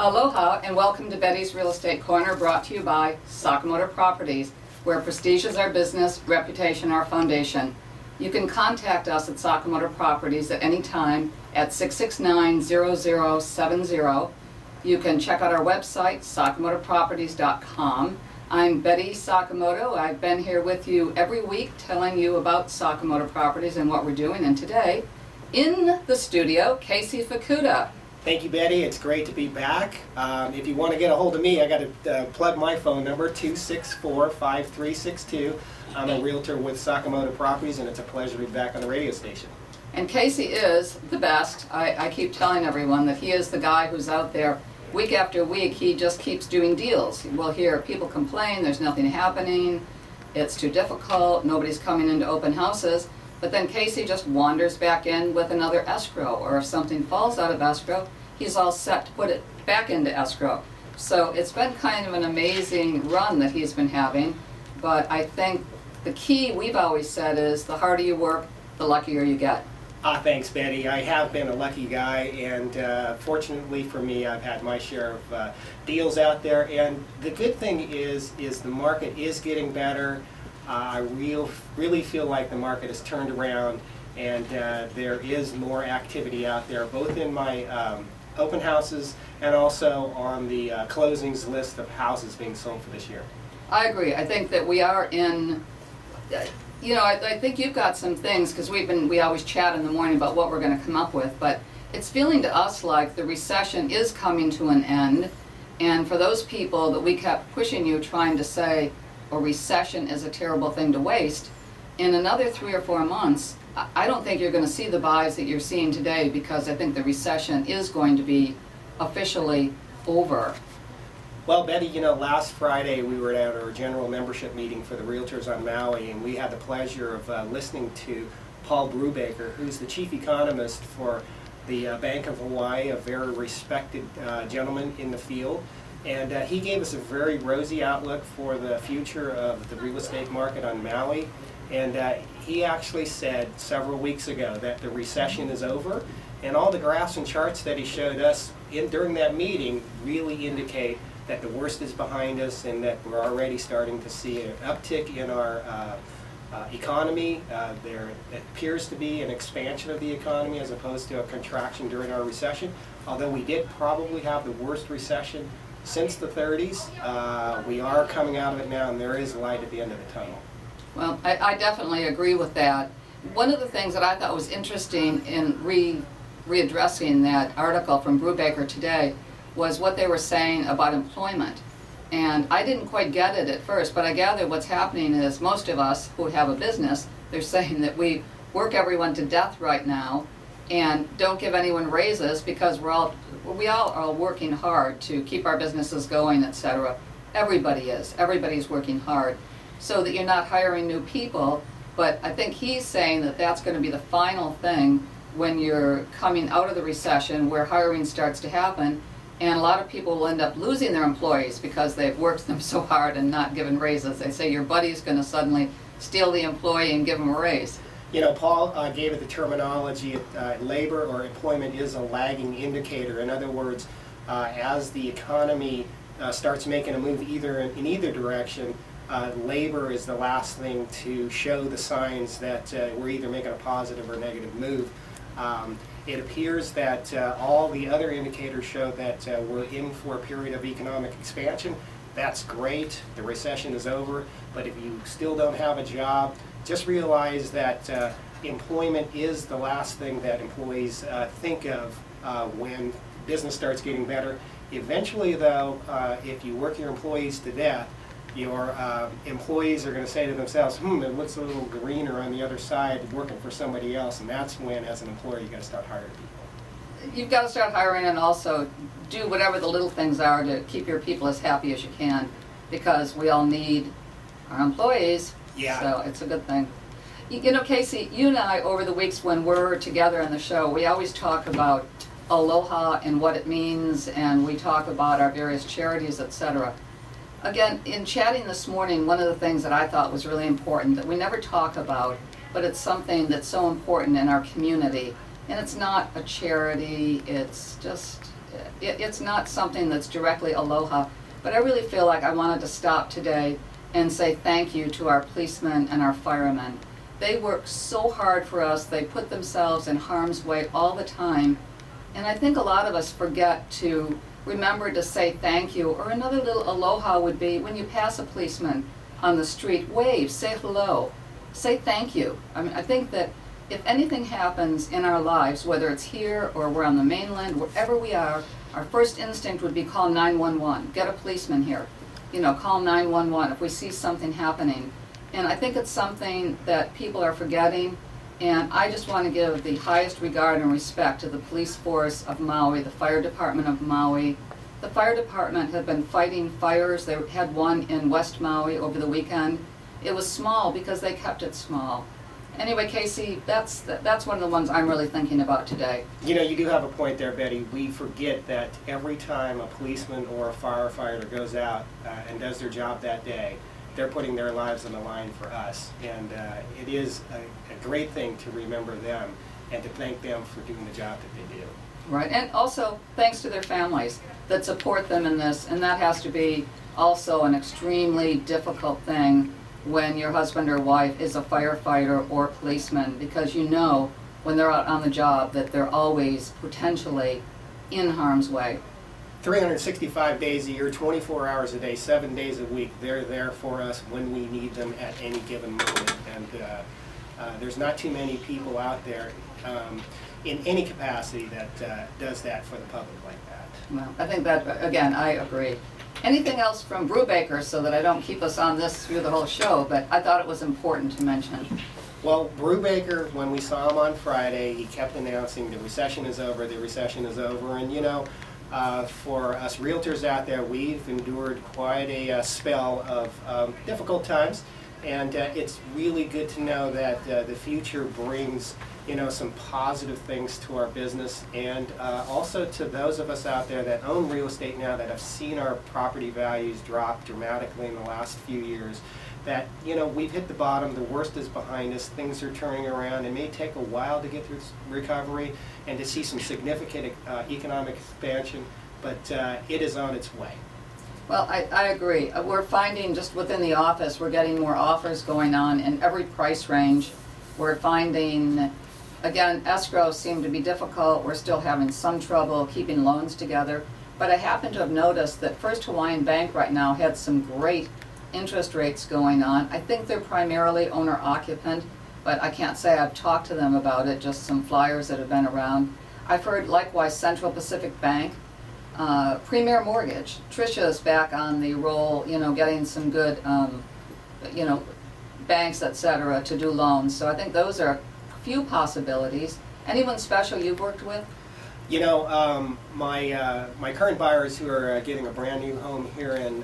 Aloha and welcome to Betty's Real Estate Corner, brought to you by Sakamoto Properties, where prestige is our business, reputation our foundation. You can contact us at Sakamoto Properties at any time at 669-0070. You can check out our website, sakamotoproperties.com. I'm Betty Sakamoto. I've been here with you every week telling you about Sakamoto Properties and what we're doing. And today, in the studio, Casey Fukuda. Thank you, Betty. It's great to be back. If you want to get a hold of me, I got to plug my phone number, 264-5362. I'm a realtor with Sakamoto Properties, and it's a pleasure to be back on the radio station. And Casey is the best. I keep telling everyone that he is the guy who's out there week after week. He just keeps doing deals. We'll hear people complain, there's nothing happening, it's too difficult, nobody's coming into open houses. But then Casey just wanders back in with another escrow, or if something falls out of escrow, he's all set to put it back into escrow. So it's been kind of an amazing run that he's been having, but I think the key we've always said is the harder you work, the luckier you get. Thanks, Betty. I have been a lucky guy, and fortunately for me, I've had my share of deals out there. And the good thing is the market is getting better. I really feel like the market has turned around, and there is more activity out there, both in my open houses and also on the closings list of houses being sold for this year. I agree. I think that we are in, you know, I think you've got some things, because we always chat in the morning about what we're going to come up with, but it's feeling to us like the recession is coming to an end, and for those people that we kept pushing you, trying to say, a recession is a terrible thing to waste, in another 3 or 4 months, I don't think you're going to see the buys that you're seeing today, because I think the recession is going to be officially over. Well, Betty, you know, last Friday we were at our general membership meeting for the realtors on Maui, and we had the pleasure of listening to Paul Brubaker, who's the chief economist for the Bank of Hawaii, a very respected gentleman in the field. And he gave us a very rosy outlook for the future of the real estate market on Maui. And he actually said several weeks ago that the recession is over. And all the graphs and charts that he showed us during that meeting really indicate that the worst is behind us, and that we're already starting to see an uptick in our economy. There appears to be an expansion of the economy as opposed to a contraction during our recession. Although we did probably have the worst recession since the 30s, we are coming out of it now, and there is light at the end of the tunnel. Well, I definitely agree with that. One of the things that I thought was interesting in readdressing that article from Brubaker today was what they were saying about employment. And I didn't quite get it at first, but I gather what's happening is most of us who have a business, they're saying that we work everyone to death right now and don't give anyone raises, because we all are working hard to keep our businesses going, etc. Everybody's working hard, so that you're not hiring new people. But I think he's saying that that's going to be the final thing when you're coming out of the recession, where hiring starts to happen, and a lot of people will end up losing their employees because they've worked them so hard and not given raises. They say your buddy's going to suddenly steal the employee and give them a raise. You know, Paul gave it the terminology, labor or employment is a lagging indicator. In other words, as the economy starts making a move in either direction, labor is the last thing to show the signs that we're either making a positive or negative move. It appears that all the other indicators show that we're in for a period of economic expansion. That's great. The recession is over. But if you still don't have a job, just realize that employment is the last thing that employees think of when business starts getting better. Eventually, though, if you work your employees to death, your employees are going to say to themselves, it looks a little greener on the other side working for somebody else, and that's when, as an employer, you've got to start hiring people. You've got to start hiring, and also do whatever the little things are to keep your people as happy as you can, because we all need our employees. Yeah. So it's a good thing. You know, Casey, you and I, over the weeks when we're together on the show, we always talk about Aloha and what it means, and we talk about our various charities, etc. Again, in chatting this morning, one of the things that I thought was really important that we never talk about, but it's something that's so important in our community, and it's not a charity, it's just it's not something that's directly Aloha, but I really feel like I wanted to stop today and say thank you to our policemen and our firemen. They work so hard for us. They put themselves in harm's way all the time. And I think a lot of us forget to remember to say thank you. Or another little aloha would be when you pass a policeman on the street, wave, say hello, say thank you. I mean, I think that if anything happens in our lives, whether it's here or we're on the mainland, wherever we are, our first instinct would be call 911, get a policeman here. You know, call 911 if we see something happening. And I think it's something that people are forgetting. And I just want to give the highest regard and respect to the police force of Maui, the fire department of Maui. The fire department have been fighting fires. They had one in West Maui over the weekend. It was small because they kept it small. Anyway, Casey, that's one of the ones I'm really thinking about today. You know, you do have a point there, Betty. We forget that every time a policeman or a firefighter goes out and does their job that day, they're putting their lives on the line for us. And it is a great thing to remember them and to thank them for doing the job that they do. Right, and also thanks to their families that support them in this, and that has to be also an extremely difficult thing when your husband or wife is a firefighter or policeman, because you know when they're out on the job that they're always potentially in harm's way. 365 days a year, 24 hours a day, 7 days a week, they're there for us when we need them at any given moment. And there's not too many people out there in any capacity that does that for the public like that. Well, I think that, again, I agree. Anything else from Brubaker, so that I don't keep us on this through the whole show, but I thought it was important to mention. Well, Brubaker, when we saw him on Friday, he kept announcing the recession is over, the recession is over, and you know, for us realtors out there, we've endured quite a spell of difficult times, and it's really good to know that the future brings, you know, some positive things to our business, and also to those of us out there that own real estate now that have seen our property values drop dramatically in the last few years, that, you know, we've hit the bottom, the worst is behind us, things are turning around. It may take a while to get through recovery and to see some significant economic expansion, but it is on its way. Well, I agree. We're finding just within the office, we're getting more offers going on in every price range. We're finding, again, escrow seem to be difficult. We're still having some trouble keeping loans together. But I happen to have noticed that First Hawaiian Bank right now had some great interest rates going on. I think they're primarily owner-occupant, but I can't say I've talked to them about it, just some flyers that have been around. I've heard likewise Central Pacific Bank, Premier Mortgage. Tricia's back on the roll, you know, getting some good, you know, banks, etc., to do loans. So I think those are a few possibilities. Anyone special you've worked with? You know, my current buyers who are getting a brand new home here in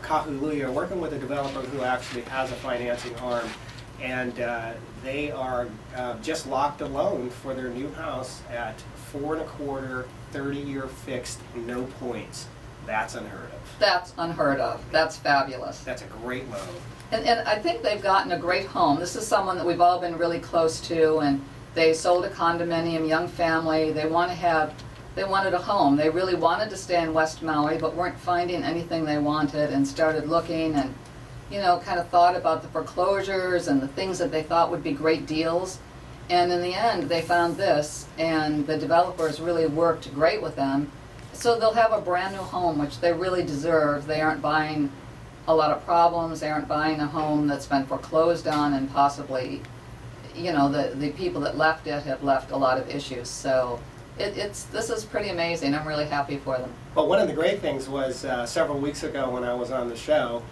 Kahului are working with a developer who actually has a financing arm, and they are just locked a loan for their new house at 4 1/4, 30-year fixed, no points. That's unheard of. That's unheard of. That's fabulous. That's a great loan. And I think they've gotten a great home. This is someone that we've all been really close to, and they sold a condominium, young family. They wanted a home. They really wanted to stay in West Maui, but weren't finding anything they wanted, and started looking and, you know, kind of thought about the foreclosures and the things that they thought would be great deals. And in the end, they found this, and the developers really worked great with them. So they'll have a brand new home, which they really deserve. They aren't buying a lot of problems. They aren't buying a home that's been foreclosed on, and possibly, you know, the people that left it have left a lot of issues. So this is pretty amazing. I'm really happy for them. Well, one of the great things was several weeks ago when I was on the show,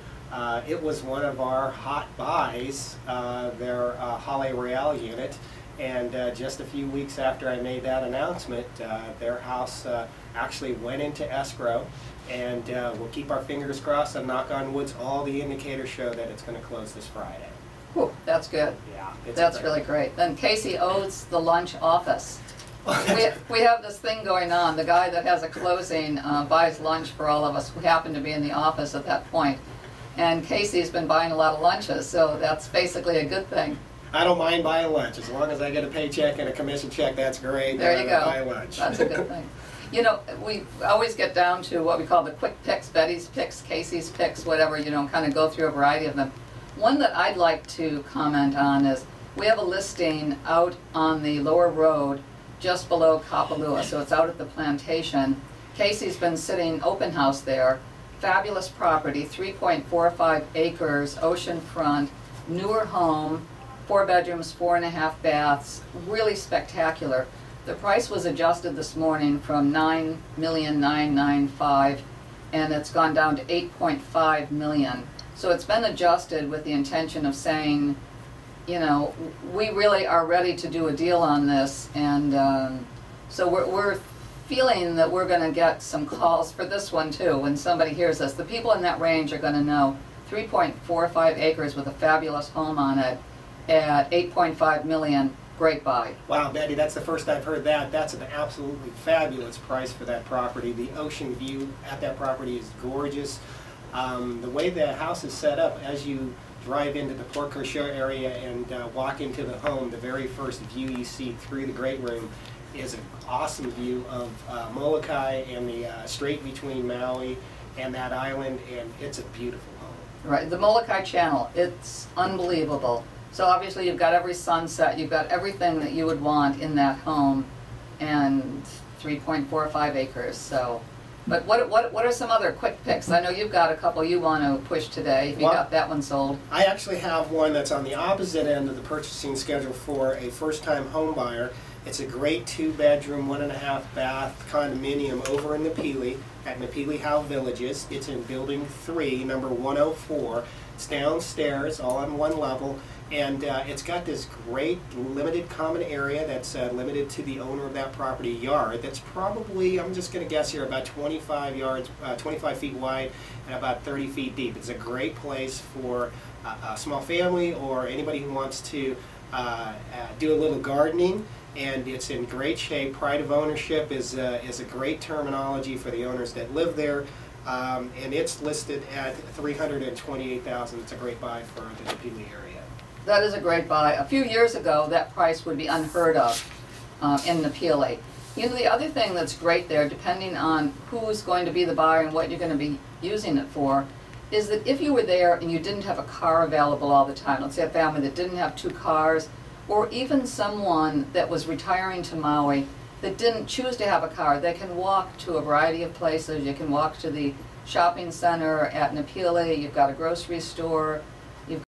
it was one of our hot buys, their Hale Real unit. And just a few weeks after I made that announcement, their house actually went into escrow, and we'll keep our fingers crossed and knock on wood. All the indicators show that it's going to close this Friday. Whew, that's good. Yeah, that's really great. Then Casey owes the lunch office. we have this thing going on. The guy that has a closing buys lunch for all of us who happen to be in the office at that point. And Casey's been buying a lot of lunches, so that's basically a good thing. I don't mind buying lunch. As long as I get a paycheck and a commission check, that's great. There you go. Buy lunch. That's a good thing. You know, we always get down to what we call the quick picks, Betty's picks, Casey's picks, whatever, you know, kind of go through a variety of them. One that I'd like to comment on is we have a listing out on the lower road just below Kapalua, so it's out at the plantation. Casey's been sitting open house there. Fabulous property, 3.45 acres, oceanfront, newer home, 4 bedrooms, 4.5 baths, really spectacular. The price was adjusted this morning from $9,995,000 and it's gone down to $8.5 million. So it's been adjusted with the intention of saying, you know, we really are ready to do a deal on this, and so we're feeling that we're going to get some calls for this one too when somebody hears us. The people in that range are going to know 3.45 acres with a fabulous home on it at $8.5 million. Great buy. Wow, Betty, that's the first I've heard that. That's an absolutely fabulous price for that property. The ocean view at that property is gorgeous. The way the house is set up, as you drive into the Port Cochere area and walk into the home, the very first view you see through the great room is an awesome view of Molokai and the strait between Maui and that island, and it's a beautiful home. Right, the Molokai Channel, it's unbelievable. So obviously you've got every sunset, you've got everything that you would want in that home, and 3.45 acres. So, but what are some other quick picks? I know you've got a couple you want to push today. If you got that one sold. I actually have one that's on the opposite end of the purchasing schedule for a first-time home buyer. It's a great 2-bedroom, 1.5 bath condominium over in Napili at Napili Howe Villages. It's in Building 3, number 104. It's downstairs, all on one level, and it's got this great limited common area that's limited to the owner of that property yard. That's probably, I'm just going to guess here, about 25 feet wide and about 30 feet deep. It's a great place for a small family or anybody who wants to do a little gardening. And it's in great shape. Pride of ownership is a great terminology for the owners that live there, and it's listed at $328,000. It's a great buy for the Napili area. That is a great buy. A few years ago, that price would be unheard of in Napili. You know, the other thing that's great there, depending on who's going to be the buyer and what you're going to be using it for, is that if you were there and you didn't have a car available all the time, let's say a family that didn't have 2 cars, or even someone that was retiring to Maui that didn't choose to have a car, they can walk to a variety of places. You can walk to the shopping center at Napili, you've got a grocery store,